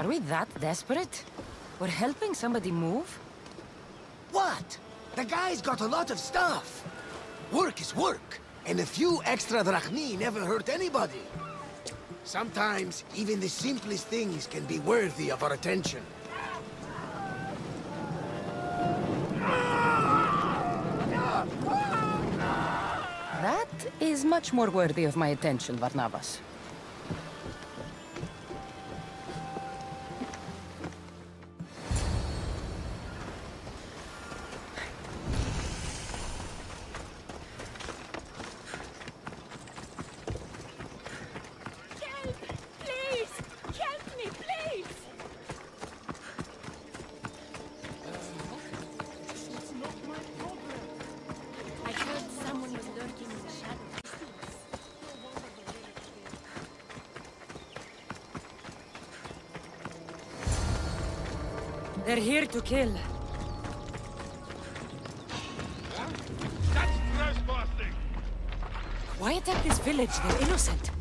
Are we that desperate? We're helping somebody move? What? The guy's got a lot of stuff. Work is work, and a few extra drachmi never hurt anybody. Sometimes, even the simplest things can be worthy of our attention. That is much more worthy of my attention, Varnavas. They're here to kill. That's trespassing! Why attack this village? They're innocent.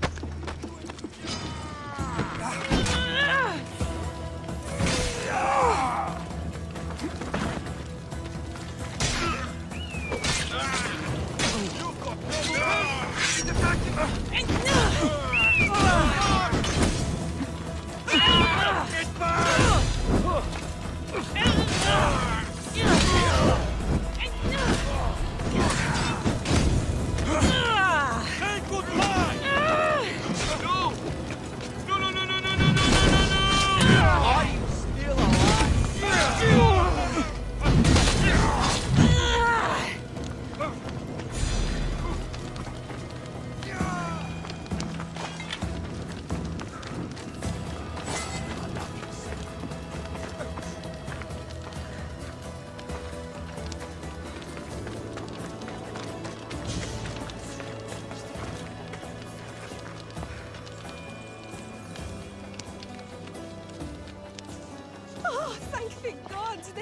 Thank the gods!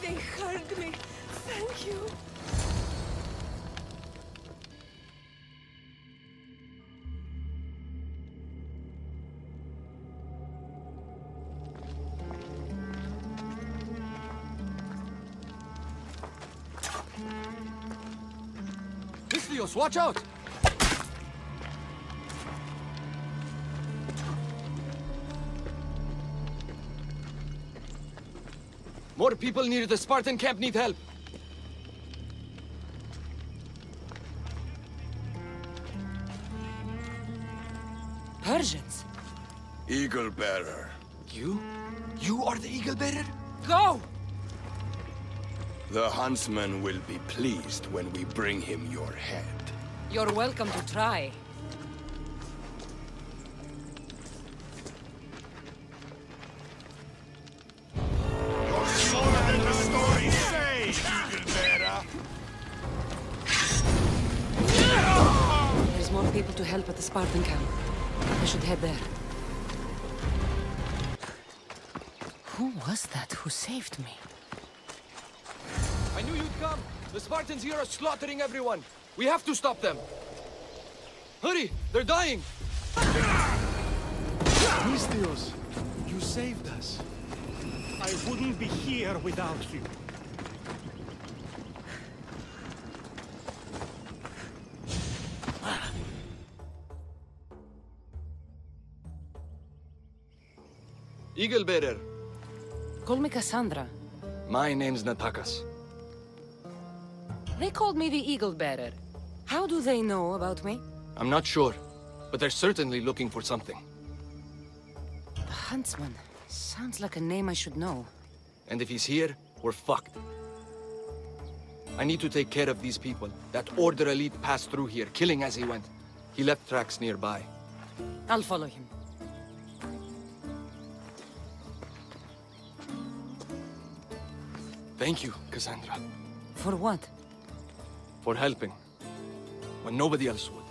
They heard me. Thank you. Vislios, watch out! More people near the Spartan camp need help. Persians? Eagle Bearer. You? You are the Eagle Bearer? Go! The huntsman will be pleased when we bring him your head. You're welcome to try. There's more people to help at the Spartan camp. I should head there. Who was that who saved me? I knew you'd come! The Spartans here are slaughtering everyone! We have to stop them! Hurry! They're dying! Vistios, you saved us. I wouldn't be here without you. Eagle Bearer. Call me Kassandra. My name's Natakas. They called me the Eagle Bearer. How do they know about me? I'm not sure, but they're certainly looking for something. The Huntsman. Sounds like a name I should know. And if he's here, we're fucked. I need to take care of these people. That Order elite passed through here, killing as he went. He left tracks nearby. I'll follow him. Thank you, Kassandra. For what? For helping. When nobody else would.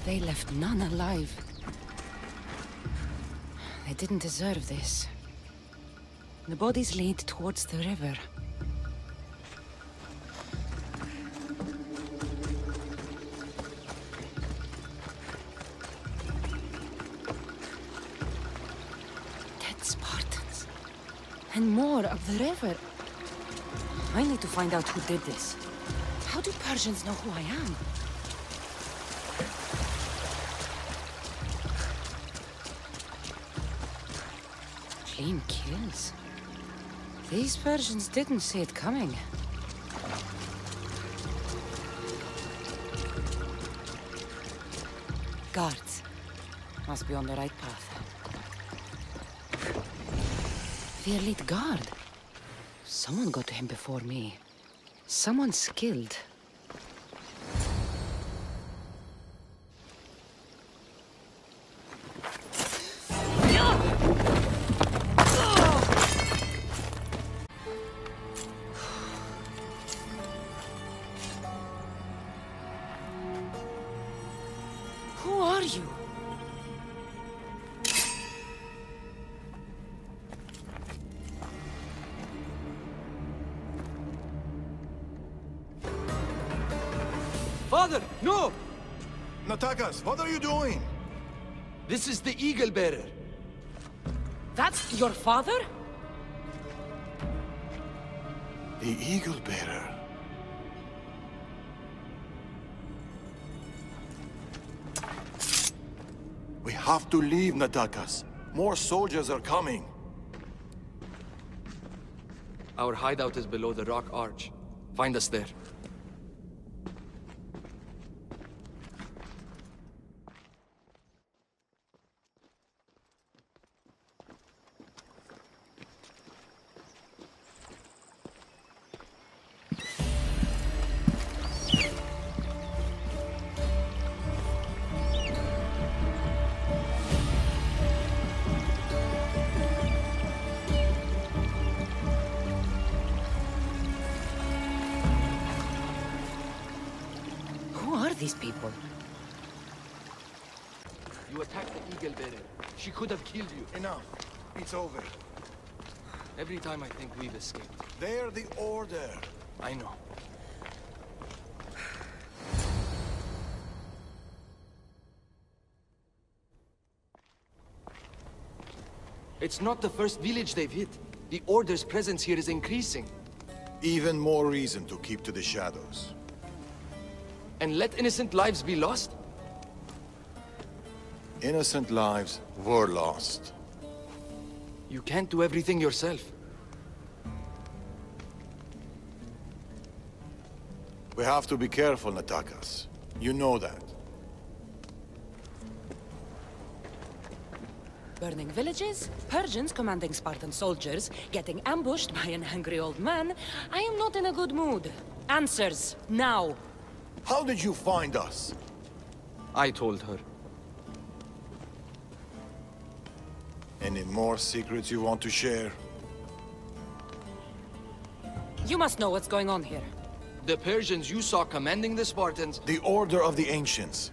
They left none alive. They didn't deserve this. The bodies lead towards the river. Dead Spartans. And more up the river. I need to find out who did this. How do Persians know who I am? Clean kills. These Persians didn't see it coming. Guards. Must be on the right path. The elite guard. Someone got to him before me. Someone skilled. Who are you? Father, no! Natakas, what are you doing? This is the Eagle Bearer. That's your father? The Eagle Bearer. We have to leave, Natakas. More soldiers are coming. Our hideout is below the rock arch. Find us there. These people. You attacked the Eagle Bearer. She could have killed you. Enough. It's over. Every time I think we've escaped. They're the Order. I know. It's not the first village they've hit. The Order's presence here is increasing. Even more reason to keep to the shadows. And let innocent lives be lost? Innocent lives were lost. You can't do everything yourself. We have to be careful, Natakas. You know that. Burning villages, Persians commanding Spartan soldiers, getting ambushed by an angry old man. I am not in a good mood. Answers, now! How did you find us? I told her. Any more secrets you want to share? You must know what's going on here. The Persians you saw commanding the Spartans... The Order of the Ancients.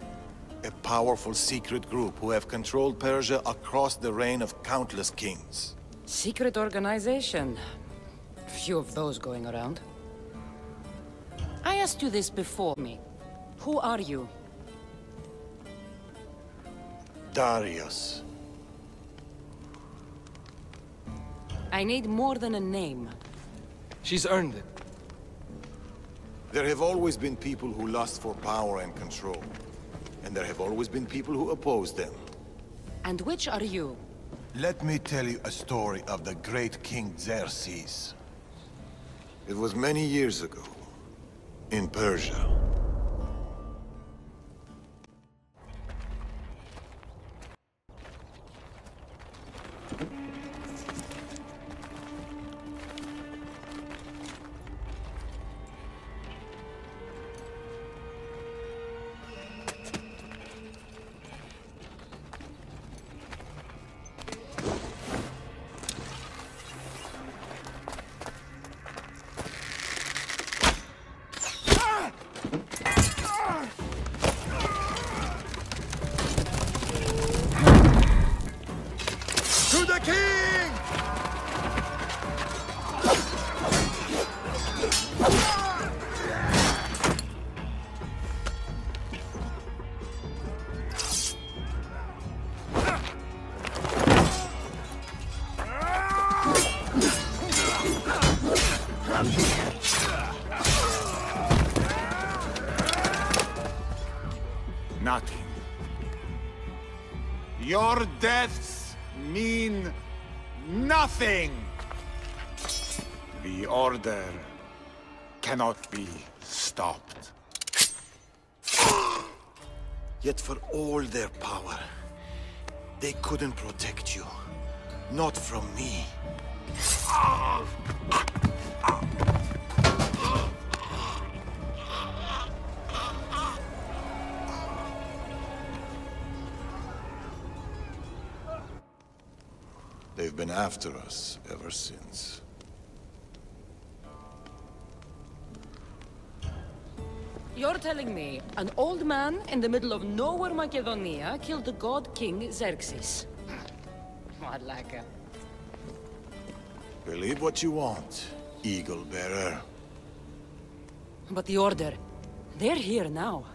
A powerful secret group who have controlled Persia across the reign of countless kings. Secret organization. Few of those going around. I asked you this before me. Who are you? Darius. I need more than a name. She's earned it. There have always been people who lust for power and control. And there have always been people who oppose them. And which are you? Let me tell you a story of the great King Xerxes. It was many years ago, in Persia. nothing. Your deaths mean nothing! The Order cannot be stopped. Yet for all their power, they couldn't protect you. Not from me. They've been after us ever since. You're telling me an old man in the middle of nowhere Macedonia killed the god king Xerxes? What like a... Believe what you want, Eagle Bearer. But the Order, they're here now.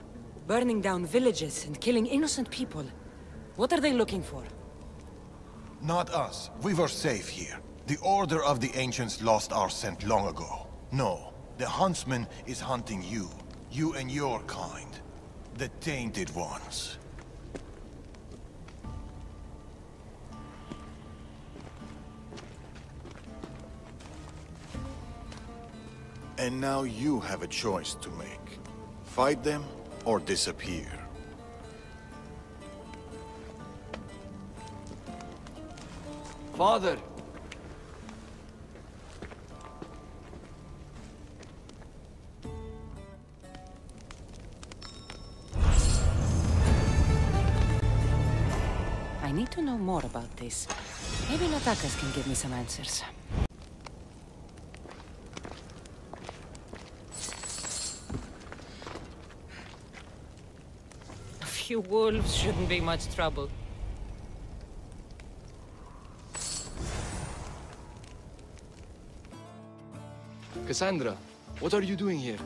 Burning down villages and killing innocent people. What are they looking for? Not us. We were safe here. The Order of the Ancients lost our scent long ago. No, the Huntsman is hunting you. You and your kind. The Tainted Ones. And now you have a choice to make. Fight them or disappear. Father! I need to know more about this. Maybe Natakas can give me some answers. A few wolves shouldn't be much trouble. Kassandra, what are you doing here?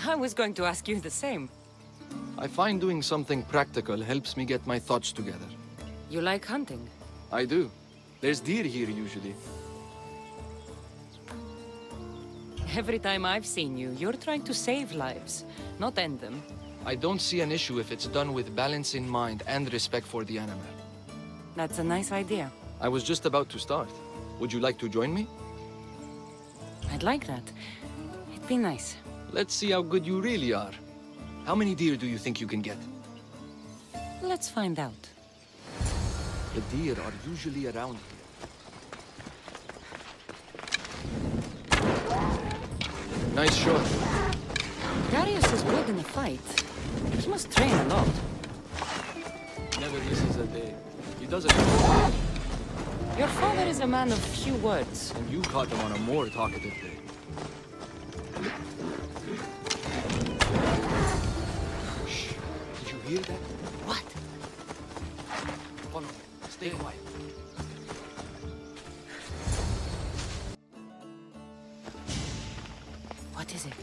I was going to ask you the same. I find doing something practical helps me get my thoughts together. You like hunting? I do. There's deer here usually. Every time I've seen you, you're trying to save lives, not end them. I don't see an issue if it's done with balance in mind and respect for the animal. That's a nice idea. I was just about to start. Would you like to join me? I'd like that. It'd be nice. Let's see how good you really are. How many deer do you think you can get? Let's find out. The deer are usually around here. Nice shot. Darius is good in a fight. He must train a lot. Never misses a day. He doesn't. Your father is a man of few words. And you caught him on a more talkative day. Shh. Did you hear that? What? Follow me. Stay quiet. What is it?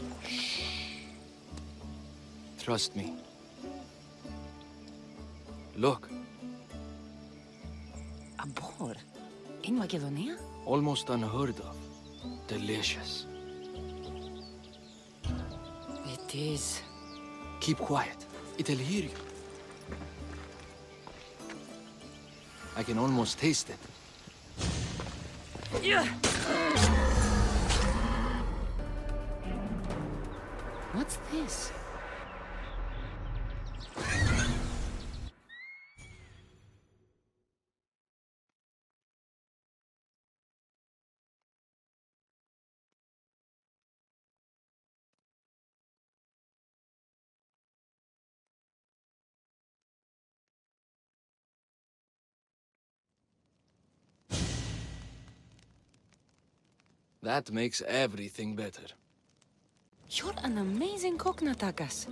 Trust me. Look. A boar? In Macedonia? Almost unheard of. Delicious. It is. Keep quiet. It'll hear you. I can almost taste it. Yeah. What's this? That makes everything better. You're an amazing cook, Natakas.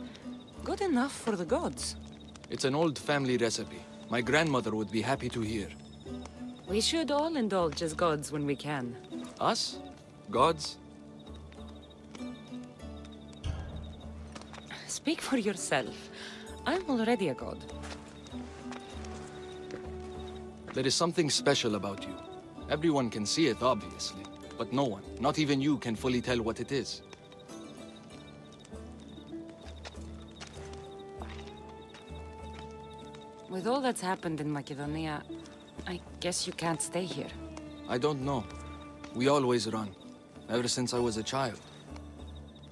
Good enough for the gods. It's an old family recipe. My grandmother would be happy to hear. We should all indulge as gods when we can. Us? Gods? Speak for yourself. I'm already a god. There is something special about you. Everyone can see it, obviously. But no one, not even you, can fully tell what it is. With all that's happened in Macedonia, I guess you can't stay here. I don't know. We always run, ever since I was a child.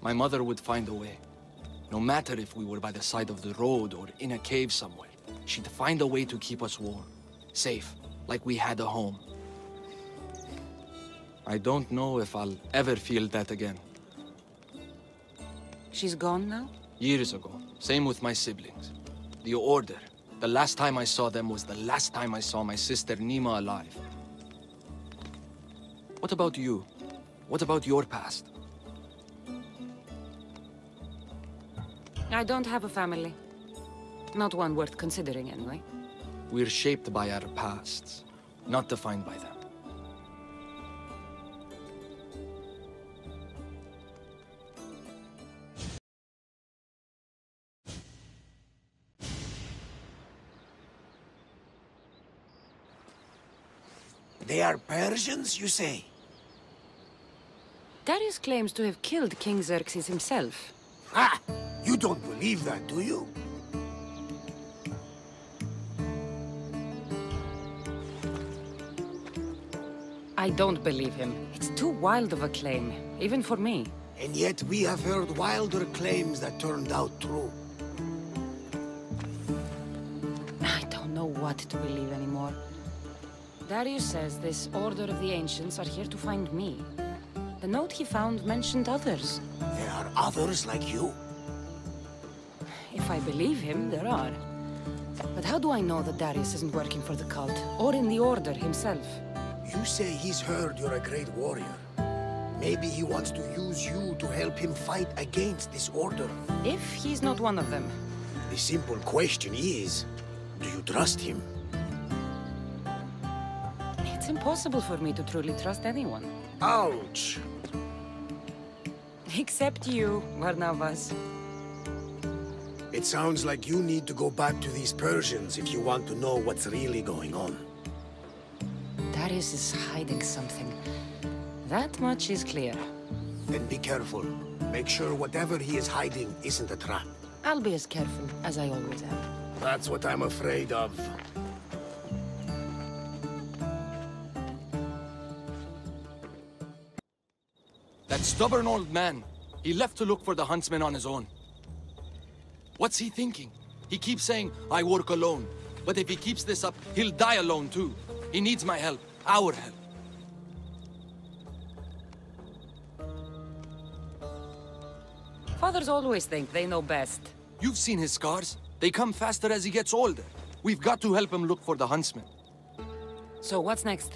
My mother would find a way. No matter if we were by the side of the road or in a cave somewhere, she'd find a way to keep us warm, safe, like we had a home. I don't know if I'll ever feel that again. She's gone now? Years ago. Same with my siblings. The Order. The last time I saw them was the last time I saw my sister Nima alive. What about you? What about your past? I don't have a family. Not one worth considering, anyway. We're shaped by our pasts, not defined by them. They are Persians, you say? Darius claims to have killed King Xerxes himself. Ha! You don't believe that, do you? I don't believe him. It's too wild of a claim, even for me. And yet we have heard wilder claims that turned out true. I don't know what to believe anymore. Darius says this Order of the Ancients are here to find me. The note he found mentioned others. There are others like you? If I believe him, there are. But how do I know that Darius isn't working for the cult, or in the Order himself? You say he's heard you're a great warrior. Maybe he wants to use you to help him fight against this Order. If he's not one of them. The simple question is, do you trust him? It's impossible for me to truly trust anyone. Ouch! Except you, Barnabas. It sounds like you need to go back to these Persians if you want to know what's really going on. Darius is hiding something. That much is clear. Then be careful. Make sure whatever he is hiding isn't a trap. I'll be as careful as I always am. That's what I'm afraid of. That stubborn old man. He left to look for the huntsman on his own. What's he thinking? He keeps saying, I work alone. But if he keeps this up, he'll die alone too. He needs my help. Our help. Fathers always think they know best. You've seen his scars. They come faster as he gets older. We've got to help him look for the huntsman. So what's next?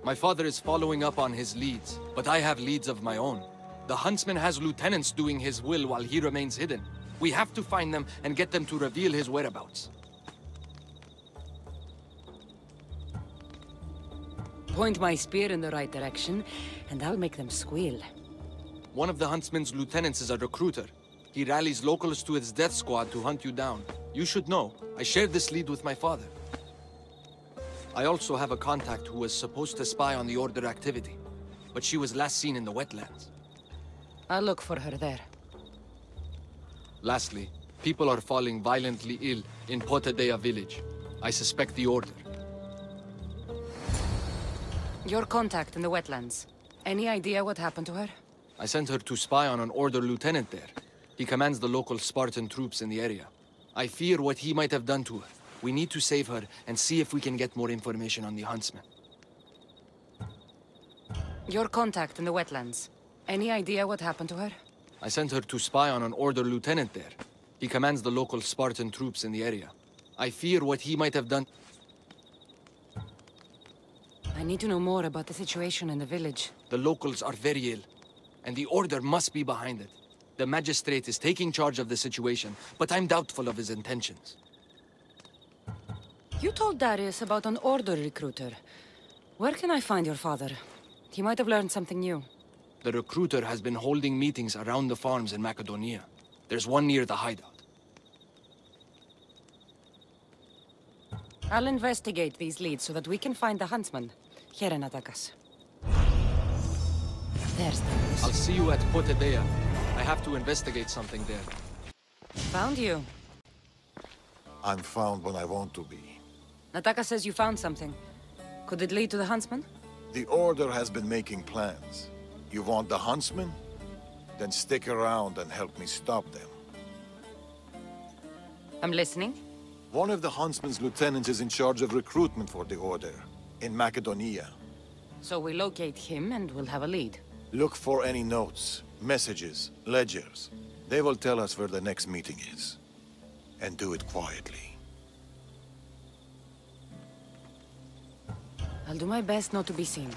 My father is following up on his leads, but I have leads of my own. The huntsman has lieutenants doing his will while he remains hidden. We have to find them and get them to reveal his whereabouts. Point my spear in the right direction, and I'll make them squeal. One of the huntsman's lieutenants is a recruiter. He rallies locals to his death squad to hunt you down. You should know. I shared this lead with my father. I also have a contact who was supposed to spy on the Order activity, but she was last seen in the wetlands. I'll look for her there. Lastly, people are falling violently ill in Potadea village. I suspect the Order. Your contact in the wetlands. Any idea what happened to her? I sent her to spy on an Order lieutenant there. He commands the local Spartan troops in the area. I fear what he might have done to her. We need to save her and see if we can get more information on the huntsman. Your contact in the wetlands. Any idea what happened to her? I sent her to spy on an Order lieutenant there. He commands the local Spartan troops in the area. I fear what he might have done. I need to know more about the situation in the village. The locals are very ill, and the Order must be behind it. The magistrate is taking charge of the situation, but I'm doubtful of his intentions. You told Darius about an Order recruiter. Where can I find your father? He might have learned something new. The recruiter has been holding meetings around the farms in Macedonia. There's one near the hideout. I'll investigate these leads so that we can find the huntsman. Here in Atakas. There's Darius. I'll see you at Potadea. I have to investigate something there. Found you. I'm found when I want to be. Nataka says you found something. Could it lead to the Huntsman? The Order has been making plans. You want the Huntsman? Then stick around and help me stop them. I'm listening. One of the Huntsman's lieutenants is in charge of recruitment for the Order, in Macedonia. So we locate him and we'll have a lead. Look for any notes, messages, ledgers. They will tell us where the next meeting is. And do it quietly. I'll do my best not to be seen.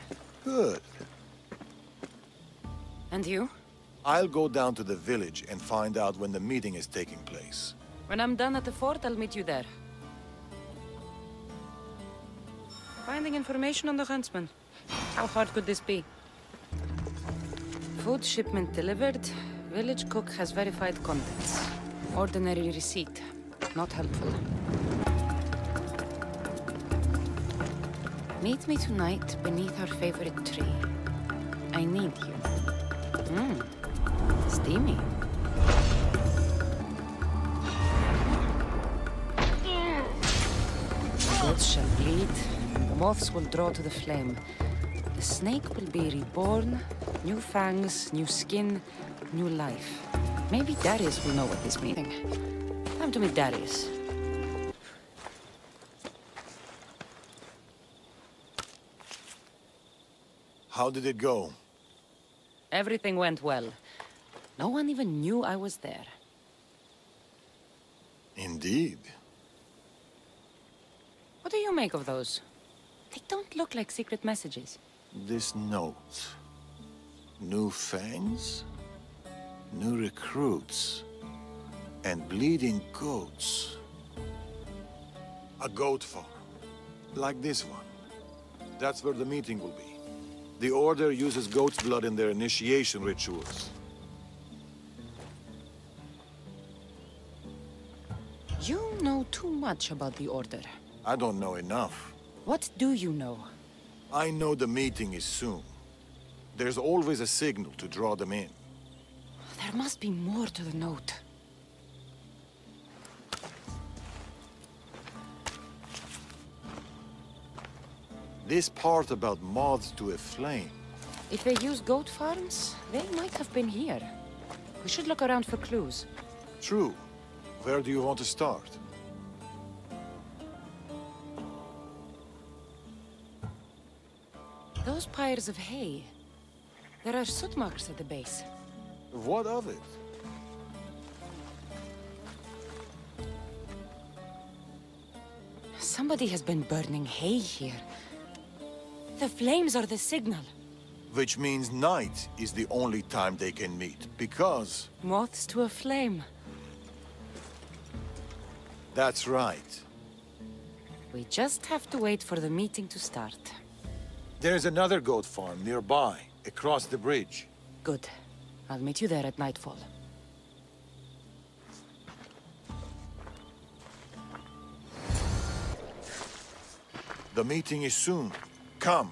Good. And you? I'll go down to the village and find out when the meeting is taking place. When I'm done at the fort, I'll meet you there. Finding information on the Huntsman. How hard could this be? Food shipment delivered. Village cook has verified contents. Ordinary receipt. Not helpful. Meet me tonight beneath our favorite tree. I need you. Steamy. The goats shall bleed. The moths will draw to the flame. The snake will be reborn. New fangs, new skin, new life. Maybe Darius will know what this means. Time to meet Darius. How did it go? Everything went well. No one even knew I was there. Indeed. What do you make of those? They don't look like secret messages. This note. New fangs? New recruits. And bleeding goats. A goat farm. Like this one. That's where the meeting will be. The Order uses goat's blood in their initiation rituals. You know too much about the Order. I don't know enough. What do you know? I know the meeting is soon. There's always a signal to draw them in. There must be more to the note. This part about moths to a flame. If they use goat farms, they might have been here. We should look around for clues. True. Where do you want to start? Those piles of hay. There are soot marks at the base. What of it? Somebody has been burning hay here. The flames are the signal. Which means night is the only time they can meet, because... Moths to a flame. That's right. We just have to wait for the meeting to start. There's another goat farm nearby, across the bridge. Good. I'll meet you there at nightfall. The meeting is soon. Come.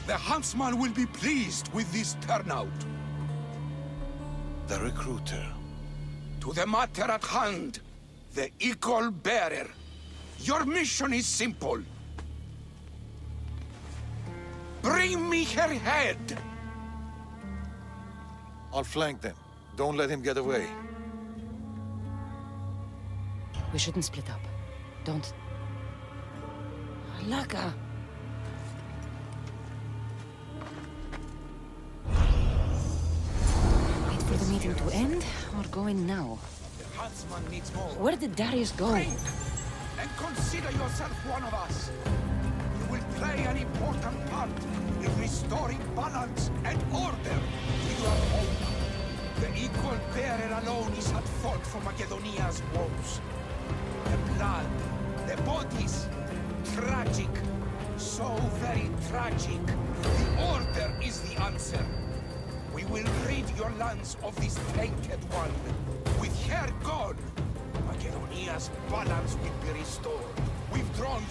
The Huntsman will be pleased with this turnout. The recruiter. To the matter at hand, the Eagle Bearer. Your mission is simple. Bring me her head! I'll flank them. Don't let him get away. We shouldn't split up. Don't... Laka! Wait for the meeting to end, or go in now? The Huntsman needs more. Where did Darius go? Drink, and consider yourself one of us. You will play an important part in restoring balance and order to your home. The Eagle Bearer alone is at fault for Macedonia's woes. The blood, the bodies, tragic. So very tragic. The Order is the answer. We will rid your lands of this tainted one. With her gone, Macedonia's balance will be restored. We've drawn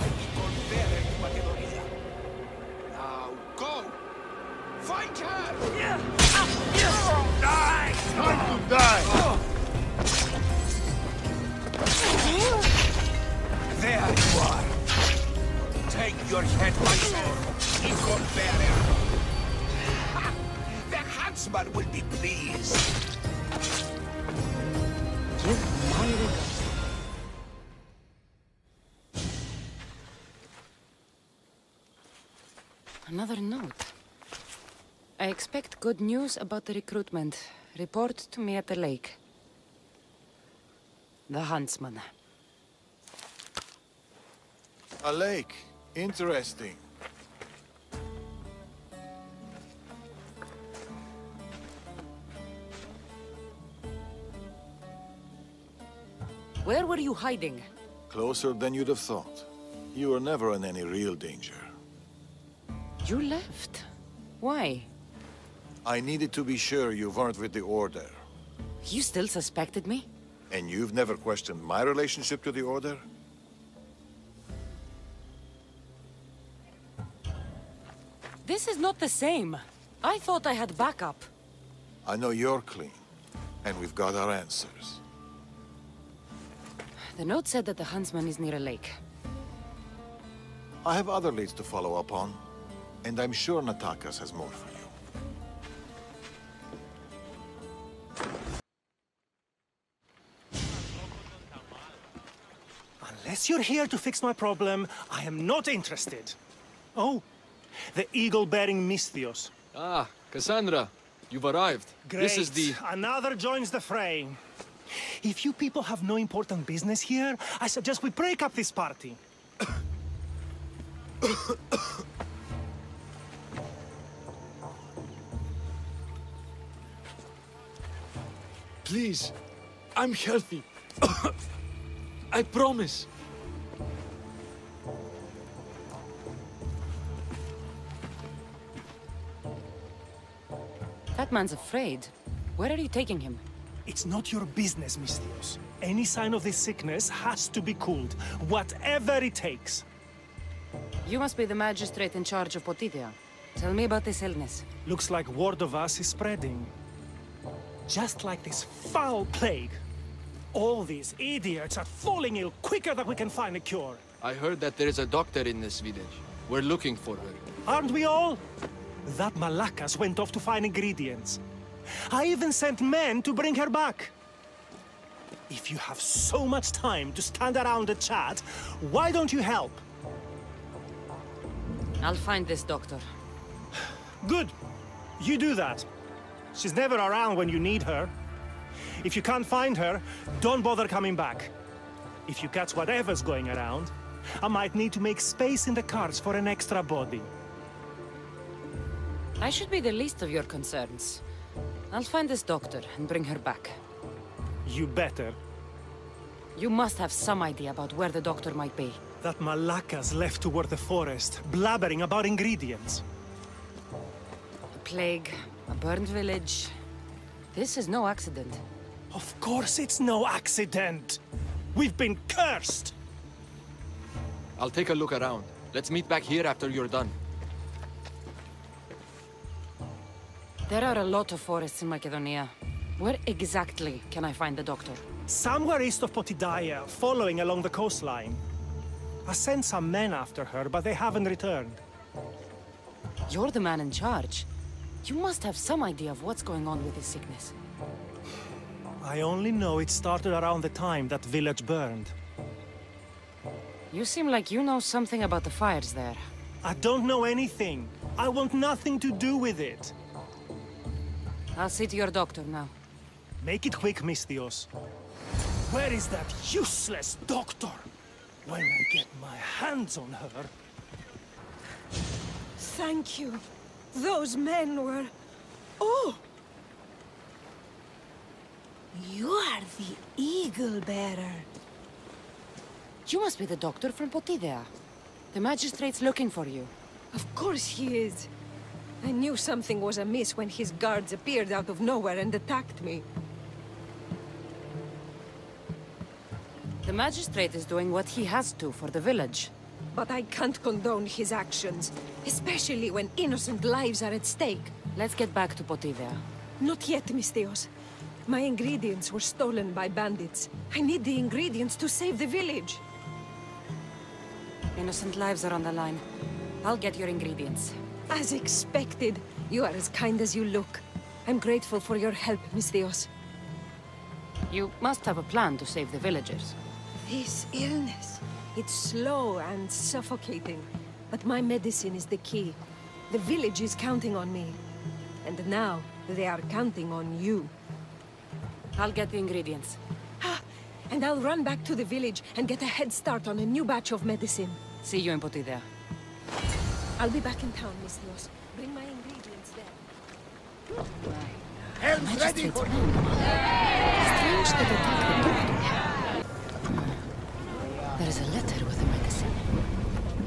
take your head, my sword, eagle bearer. The huntsman will be pleased. Give my regards. Another note. I expect good news about the recruitment. Report to me at the lake. The huntsman. A lake. Interesting. Where were you hiding? Closer than you'd have thought. You were never in any real danger. You left. Why? I needed to be sure you weren't with the Order. You still suspected me? And you've never questioned my relationship to the Order? This is not the same. I thought I had backup. I know you're clean, and we've got our answers. The note said that the huntsman is near a lake. I have other leads to follow up on, and I'm sure Natakas has more for you. Unless you're here to fix my problem, I am not interested. Oh, the eagle-bearing Misthios. Ah, Kassandra, you've arrived. Great. This is the... Another joins the fray. If you people have no important business here, I suggest we break up this party. Please, I'm healthy. I promise. That man's afraid. Where are you taking him? It's not your business, Misthios. Any sign of this sickness has to be cooled, whatever it takes. You must be the magistrate in charge of Potidea. Tell me about this illness. Looks like word of us is spreading. Just like this foul plague. All these idiots are falling ill quicker than we can find a cure. I heard that there is a doctor in this village. We're looking for her. Aren't we all? That Malakas went off to find ingredients. I even sent men to bring her back. If you have so much time to stand around and chat, why don't you help? I'll find this doctor. Good. You do that. She's never around when you need her. If you can't find her, don't bother coming back. If you catch whatever's going around, I might need to make space in the carts for an extra body. I should be the least of your concerns. I'll find this doctor and bring her back. You better. You must have some idea about where the doctor might be. That Malakas left toward the forest, blabbering about ingredients. A plague, a burned village. This is no accident. Of course it's no accident! We've been cursed! I'll take a look around. Let's meet back here after you're done. There are a lot of forests in Macedonia. Where exactly can I find the doctor? Somewhere east of Potidea, following along the coastline. I sent some men after her, but they haven't returned. You're the man in charge. You must have some idea of what's going on with this sickness. I only know it started around the time that village burned. You seem like you know something about the fires there. I don't know anything. I want nothing to do with it. I'll see to your doctor now. Make it quick, Misthios. Where is that useless doctor? When I get my hands on her... Thank you. Those men were... Oh! You are the eagle bearer. You must be the doctor from Potidea. The magistrate's looking for you. Of course he is. I knew something was amiss when his guards appeared out of nowhere and attacked me. The magistrate is doing what he has to for the village. But I can't condone his actions, especially when innocent lives are at stake. Let's get back to Potidea. Not yet, Misthios. My ingredients were stolen by bandits. I need the ingredients to save the village. Innocent lives are on the line. I'll get your ingredients. As expected. You are as kind as you look. I'm grateful for your help, Miss Theos. You must have a plan to save the villagers. This illness, it's slow and suffocating. But my medicine is the key. The village is counting on me. And now, they are counting on you. I'll get the ingredients. And I'll run back to the village and get a head start on a new batch of medicine. See you in Potidea. I'll be back in town, Miss Theos. Bring my ingredients there. Helm's ready for you! Strange that they attack the doctor. There is a letter with the medicine.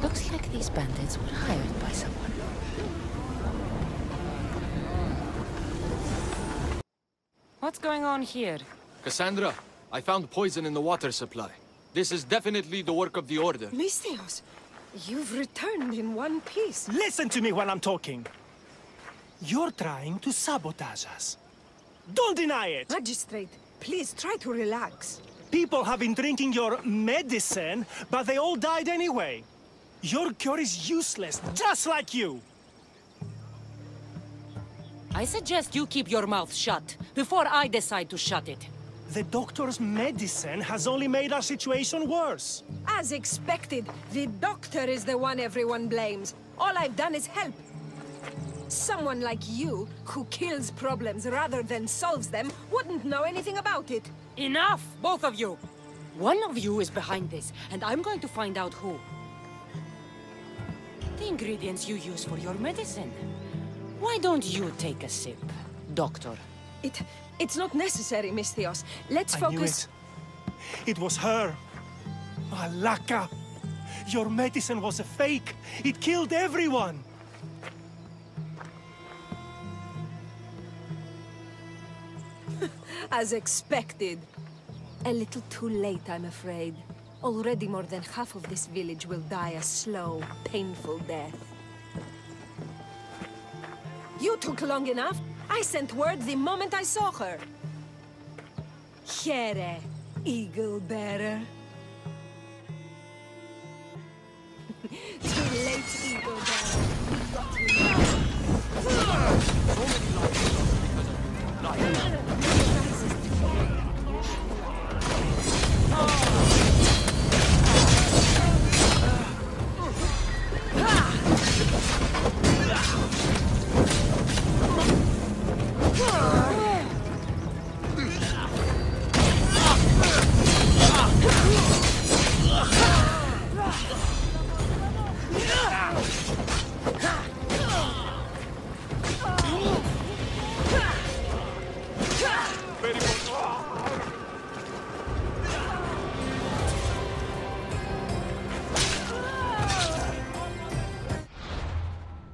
Looks like these bandits were hired by someone. What's going on here? Kassandra, I found poison in the water supply. This is definitely the work of the Order. Miss Theos, you've returned in one piece. Listen to me when I'm talking. You're trying to sabotage us. Don't deny it! Magistrate, please try to relax. People have been drinking your medicine, but they all died anyway. Your cure is useless, just like you. I suggest you keep your mouth shut before I decide to shut it. The doctor's medicine has only made our situation worse. As expected, the doctor is the one everyone blames. All I've done is help. Someone like you, who kills problems rather than solves them, wouldn't know anything about it. Enough, both of you! One of you is behind this, and I'm going to find out who. The ingredients you use for your medicine. Why don't you take a sip, Doctor? It's not necessary, Miss Theos. Let's focus. I knew it. It was her. Alaka! Your medicine was a fake. It killed everyone. As expected. A little too late, I'm afraid. Already more than half of this village will die a slow, painful death. You took long enough. I sent word the moment I saw her. Here, eagle bearer. Too late, eagle bearer. We got you now.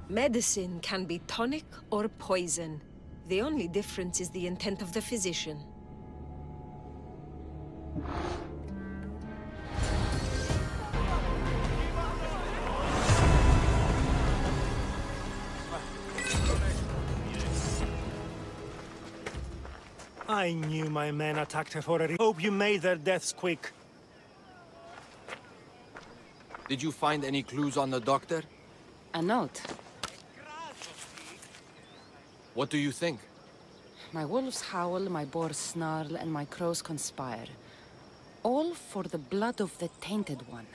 Medicine can be tonic or poison. The only difference is the intent of the physician. I knew my men attacked her for a reason. Hope you made their deaths quick. Did you find any clues on the doctor? A note. What do you think? My wolves howl, my boars snarl, and my crows conspire. All for the blood of the Tainted One.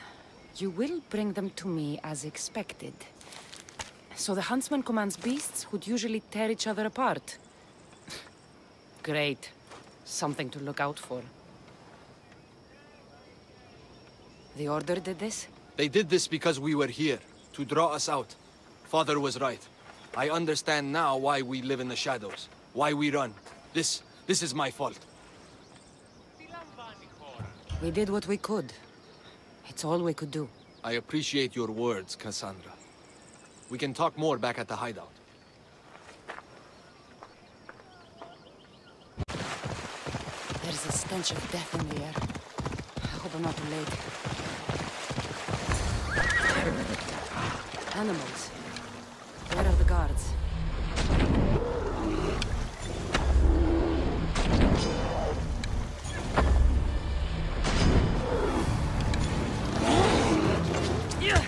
You will bring them to me as expected. So the huntsman commands beasts who'd usually tear each other apart. Great. Something to look out for. The Order did this? They did this because we were here, to draw us out. Father was right. I understand now why we live in the shadows, why we run. This is my fault. We did what we could. It's all we could do. I appreciate your words, Kassandra. We can talk more back at the hideout. There's a stench of death in the air. I hope I'm not too late. Animals. Where are the guards? Yeah.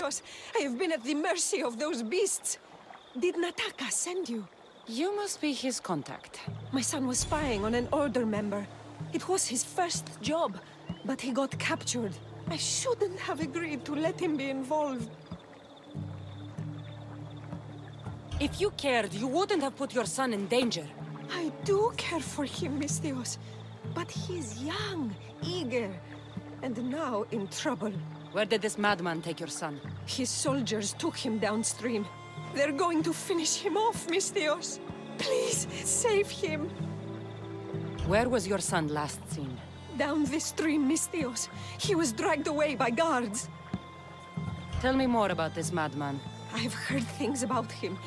Mistios! I have been at the mercy of those beasts! Did Nataka send you? You must be his contact. My son was spying on an Order member. It was his first job, but he got captured. I shouldn't have agreed to let him be involved. If you cared, you wouldn't have put your son in danger. I do care for him, Mistios. But he's young, eager, and now in trouble. Where did this madman take your son? His soldiers took him downstream. They're going to finish him off, Mistios. Please, save him. Where was your son last seen? Down this stream, Mistios. He was dragged away by guards. Tell me more about this madman. I've heard things about him.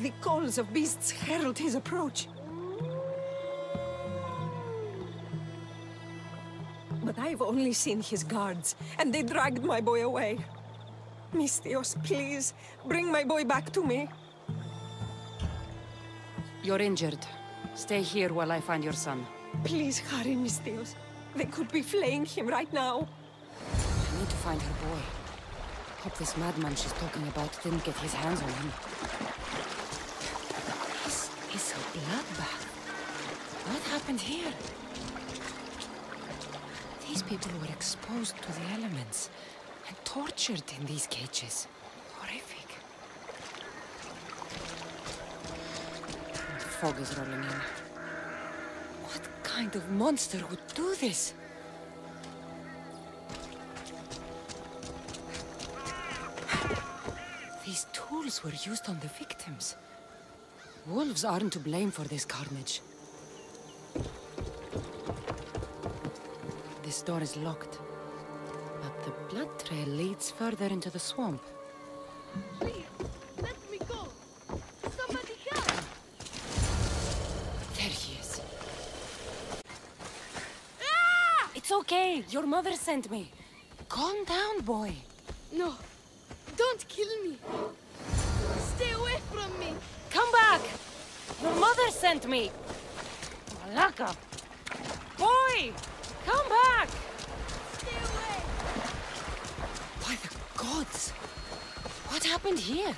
The calls of beasts herald his approach. But I've only seen his guards, and they dragged my boy away. Mistios, please, bring my boy back to me. You're injured. Stay here while I find your son. Please hurry, Mistios. They could be flaying him right now. I need to find her boy. Hope this madman she's talking about didn't get his hands on him. This is a bloodbath. What happened here? These people were exposed to the elements and tortured in these cages. Horrific. The fog is rolling in. What kind of monster would do this? These tools were used on the victims. Wolves aren't to blame for this carnage. This door is locked, but the blood trail leads further into the swamp. Please, let me go! Somebody help! There he is. Ah! It's okay. Your mother sent me. Calm down, boy. No, don't kill me! Stay away from me! Come back! Your mother sent me! Malaka! Boy! Come back! Stay away! By the gods! What happened here?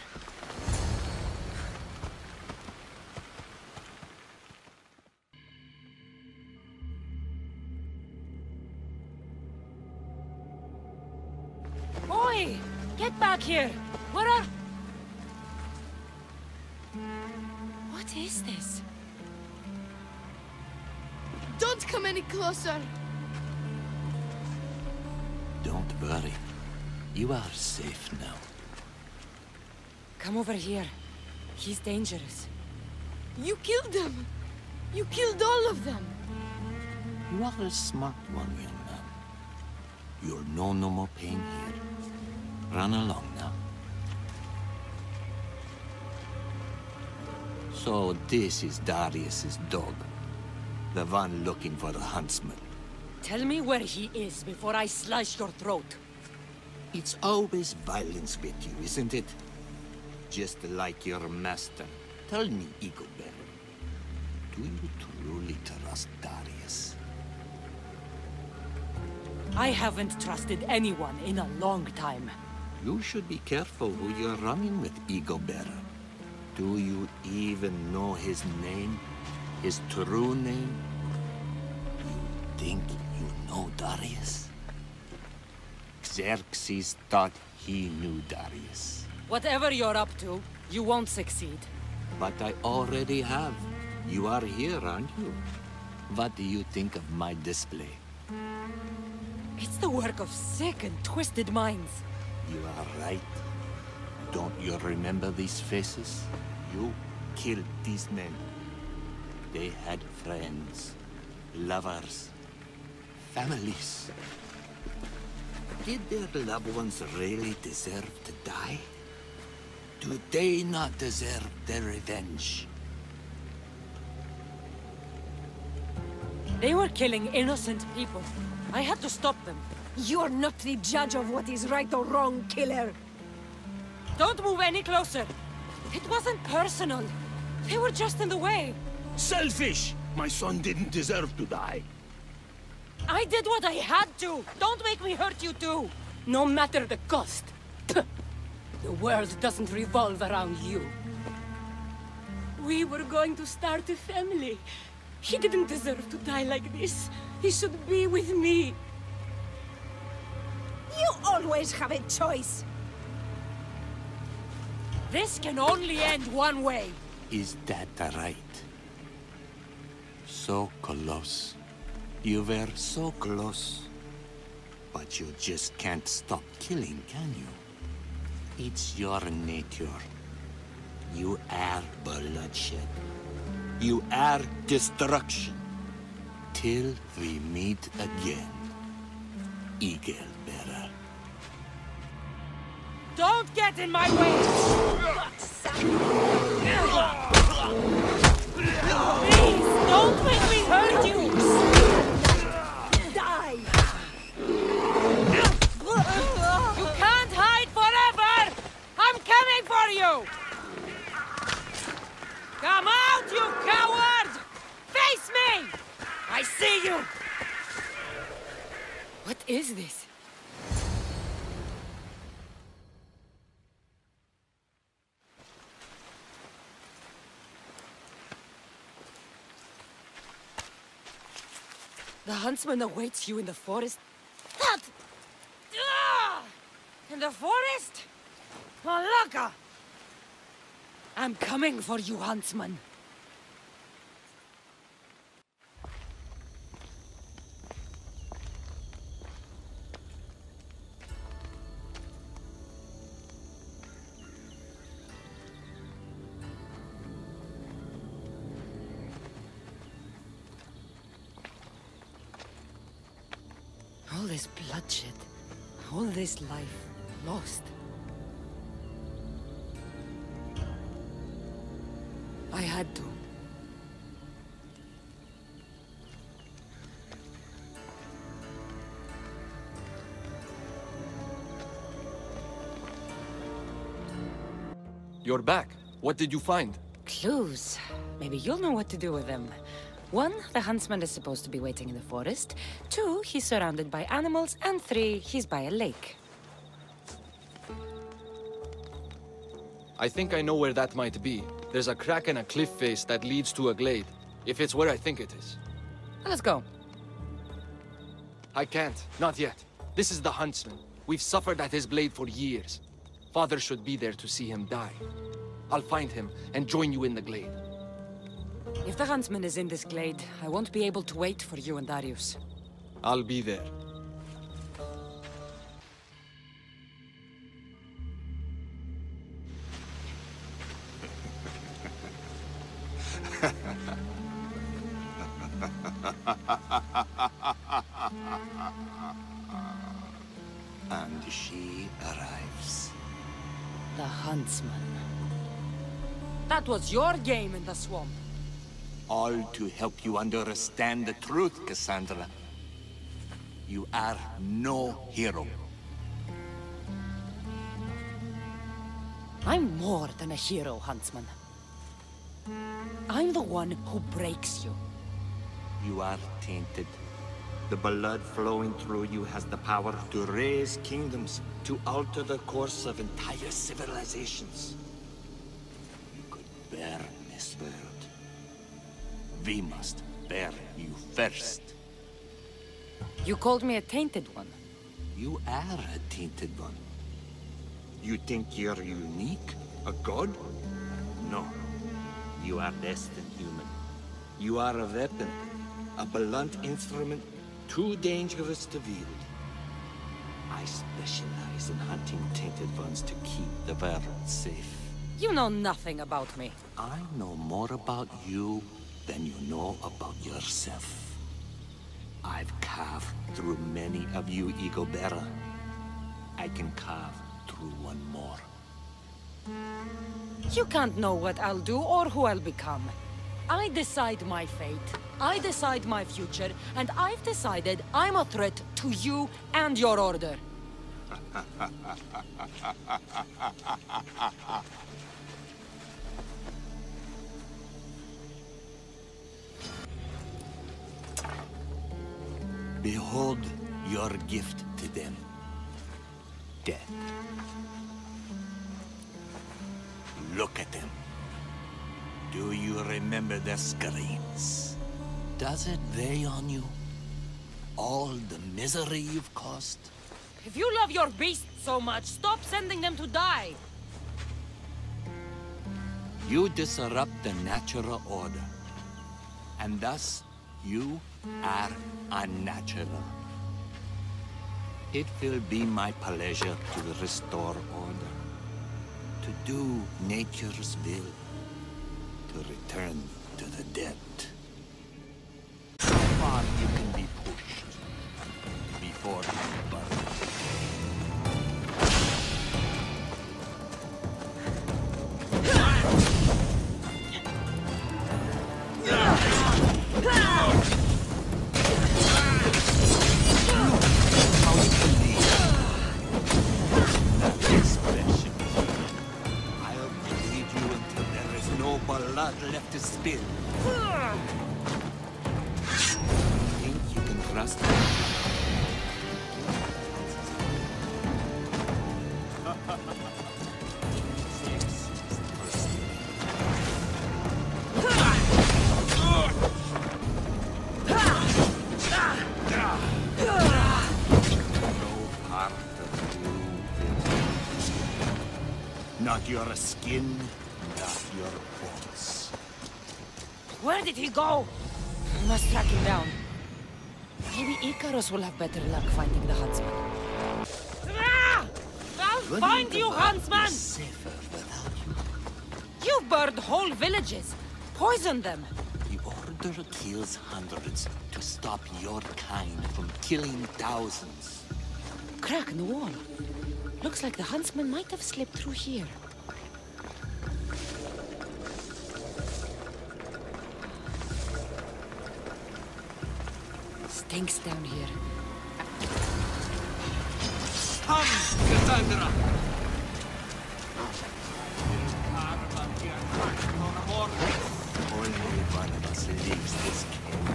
Boy! Get back here! What are... What is this? Don't come any closer! Don't worry. You are safe now. Come over here. He's dangerous. You killed them! You killed all of them! You are a smart one, young man. You'll know no more pain here. Run along now. So this is Darius's dog. The one looking for the huntsman. Tell me where he is before I slice your throat. It's always violence with you, isn't it? Just like your master. Tell me, Eaglebearer, do you truly trust Darius? I haven't trusted anyone in a long time. You should be careful who you're running with, Eaglebearer. Do you even know his name? His true name? You think you know Darius? Xerxes thought he knew Darius. Whatever you're up to, you won't succeed. But I already have. You are here, aren't you? What do you think of my display? It's the work of sick and twisted minds. You are right. Don't you remember these faces? You killed these men. They had friends, lovers, families. Did their loved ones really deserve to die? Do they not deserve their revenge? They were killing innocent people. I had to stop them. You're not the judge of what is right or wrong, killer. Don't move any closer. It wasn't personal. They were just in the way. Selfish! My son didn't deserve to die. I did what I had to. Don't make me hurt you too. No matter the cost. Puh. The world doesn't revolve around you. We were going to start a family. He didn't deserve to die like this. He should be with me. You always have a choice. This can only end one way. Is that right? So close. You were so close. But you just can't stop killing, can you? It's your nature. You are bloodshed. You are destruction. Till we meet again, Eagle Bearer. Don't get in my way! Please, don't make me hurt you! Die! You can't hide forever! I'm coming for you! Come out, you coward! Face me! I see you! What is this? The huntsman awaits you in the forest. That! In the forest? Malaka! I'm coming for you, huntsman. All this bloodshed, all this life lost. I had to. You're back. What did you find? Clues. Maybe you'll know what to do with them. 1, the huntsman is supposed to be waiting in the forest. 2, he's surrounded by animals. And 3, he's by a lake. I think I know where that might be. There's a crack in a cliff face that leads to a glade. If it's where I think it is. Let's go. I can't. Not yet. This is the huntsman. We've suffered at his blade for years. Father should be there to see him die. I'll find him and join you in the glade. If the huntsman is in this glade, I won't be able to wait for you and Darius. I'll be there. And she arrives. The huntsman. That was your game in the swamp. All to help you understand the truth, Kassandra. You are no hero. I'm more than a hero, huntsman. I'm the one who breaks you. You are tainted. The blood flowing through you has the power to raise kingdoms, to alter the course of entire civilizations. You could burn this world. We must burn you first. You called me a tainted one. You are a tainted one. You think you're unique? A god? No. You are less than human. You are a weapon. A blunt instrument too dangerous to wield. I specialize in hunting tainted ones to keep the world safe. You know nothing about me. I know more about you than you know about yourself. I've carved through many of you, Eagle Bearer. I can carve through one more. You can't know what I'll do or who I'll become. I decide my fate. I decide my future. And I've decided I'm a threat to you and your order. Behold your gift to them. Death. Look at them. Do you remember their screams? Does it weigh on you? All the misery you've caused? If you love your beasts so much, stop sending them to die. You disrupt the natural order. And thus, you are unnatural. It will be my pleasure to restore order. To do nature's will. To return to the depth. How far you can be pushed before you burn. Blood left to spill. Think you can trust me? Not your skin, not your bones. Where did he go? We must track him down. Maybe Icarus will have better luck finding the huntsman. I'll find you, huntsman! Safer without you. You've burned whole villages. Poisoned them. The Order kills hundreds to stop your kind from killing thousands. Crack in the wall. Looks like the huntsman might have slipped through here. Stinks down here. Come, Kassandra! Only one of us leaves this cave.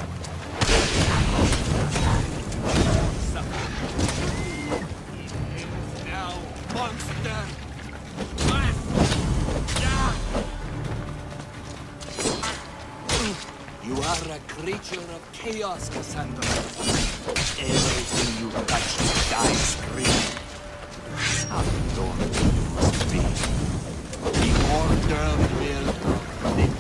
He is now, monster! You are a creature of chaos, Kassandra. Everything you touch dies screaming. How daunting you must be. The Order will live.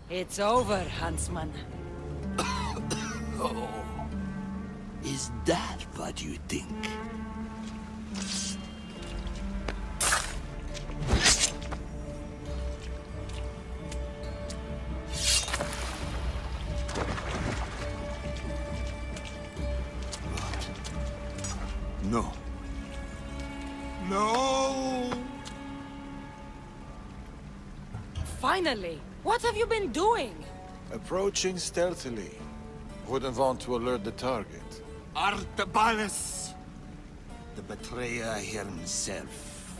It's over, huntsman. Oh. Is that what you think? What? No. No! Finally! What have you been doing? Approaching stealthily. Wouldn't want to alert the target. Artabanus! The betrayer himself.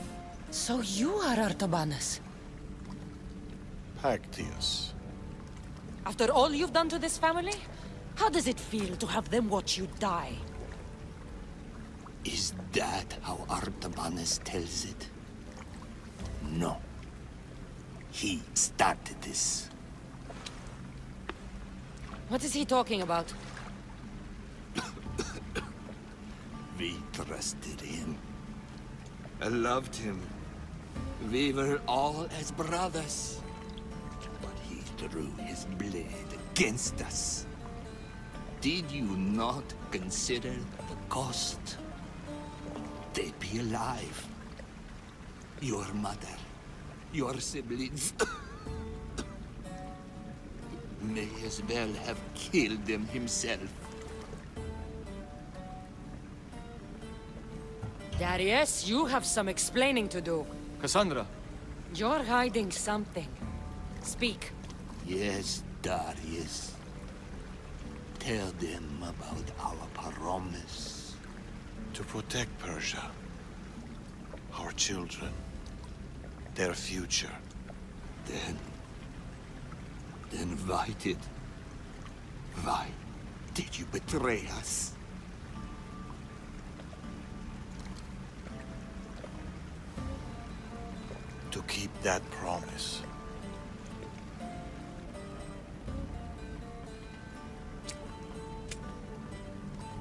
So you are Artabanus. Pactius. After all you've done to this family? How does it feel to have them watch you die? Is that how Artabanus tells it? No. He started this. What is he talking about? We trusted him. I loved him. We were all as brothers. But he drew his blade against us. Did you not consider the cost? They'd be alive. Your mother, your siblings. May as well have killed them himself. Darius, you have some explaining to do. Kassandra. You're hiding something. Speak. Yes, Darius. Tell them about our promise. To protect Persia. Our children. Their future. Then write it Why did you betray us? To keep that promise.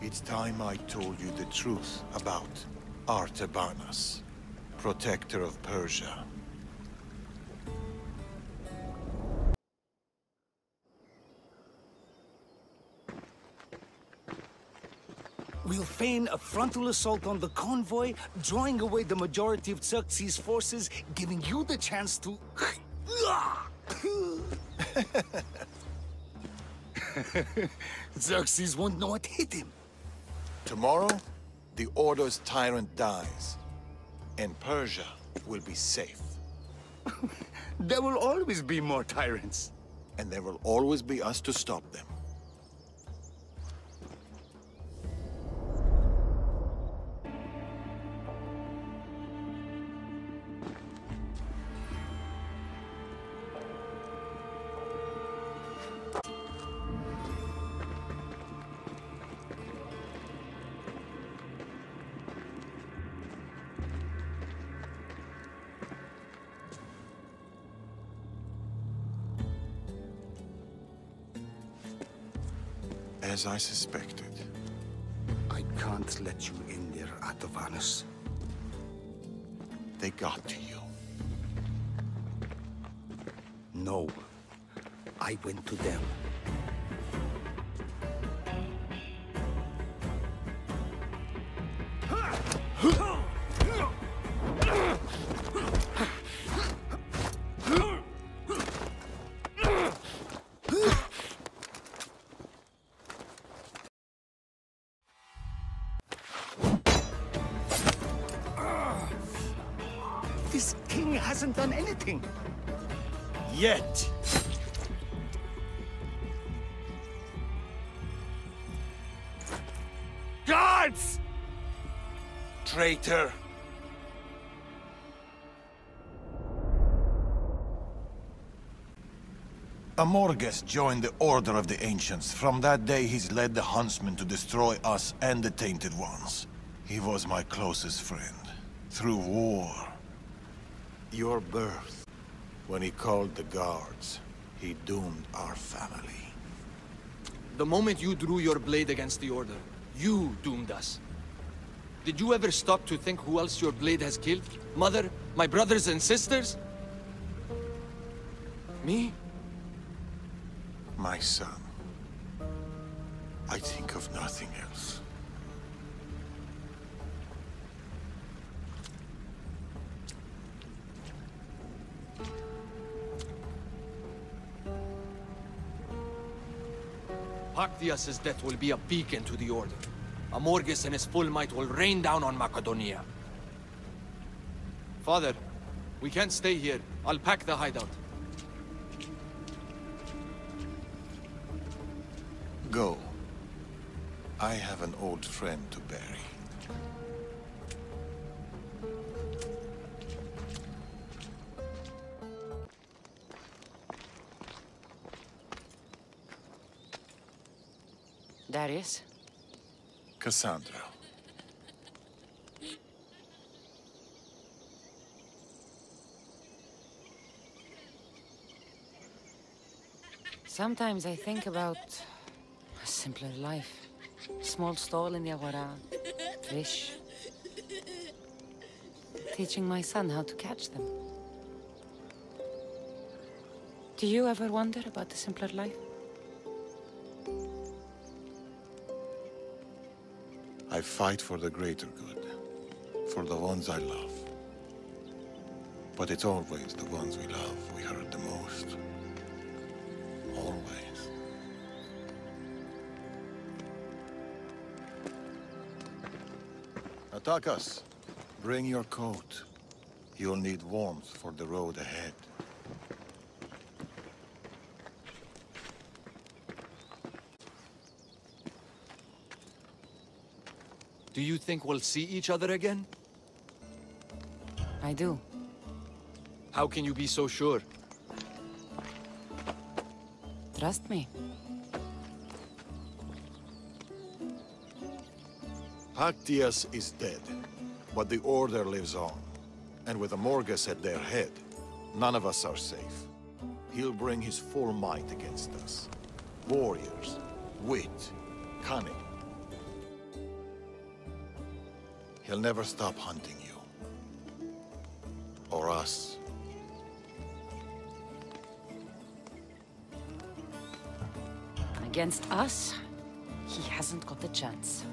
It's time I told you the truth about Artabanas, protector of Persia. We'll feign a frontal assault on the convoy, drawing away the majority of Xerxes' forces, giving you the chance to... Xerxes won't know what hit him. Tomorrow, the Order's tyrant dies, and Persia will be safe. There will always be more tyrants. And there will always be us to stop them. As I suspected. I can't let you in there, Artabanas. They got to you. No. I went to them. This king hasn't done anything. Yet. Guards! Traitor! Amorges joined the Order of the Ancients. From that day, he's led the Huntsmen to destroy us and the Tainted Ones. He was my closest friend. Through war. Your birth. When he called the guards, he doomed our family. The moment you drew your blade against the Order, you doomed us. Did you ever stop to think who else your blade has killed? Mother? My brothers and sisters? Me? My son. I think of nothing else. Pactias's death will be a beacon to the Order. Amorges and his full might will rain down on Macedonia. Father, we can't stay here. I'll pack the hideout. Go. I have an old friend to bury. Darius? Kassandra. Sometimes I think about a simpler life. Small stall in the Agora, fish. Teaching my son how to catch them. Do you ever wonder about the simpler life? I fight for the greater good, for the ones I love. But it's always the ones we love we hurt the most. Always. Attack us. Bring your coat. You'll need warmth for the road ahead. Do you think we'll see each other again? I do. How can you be so sure? Trust me. Hactius is dead, but the Order lives on. And with the Morgus at their head, none of us are safe. He'll bring his full might against us. Warriors, wit, cunning. He'll never stop hunting you. Or us. Against us, he hasn't got a chance.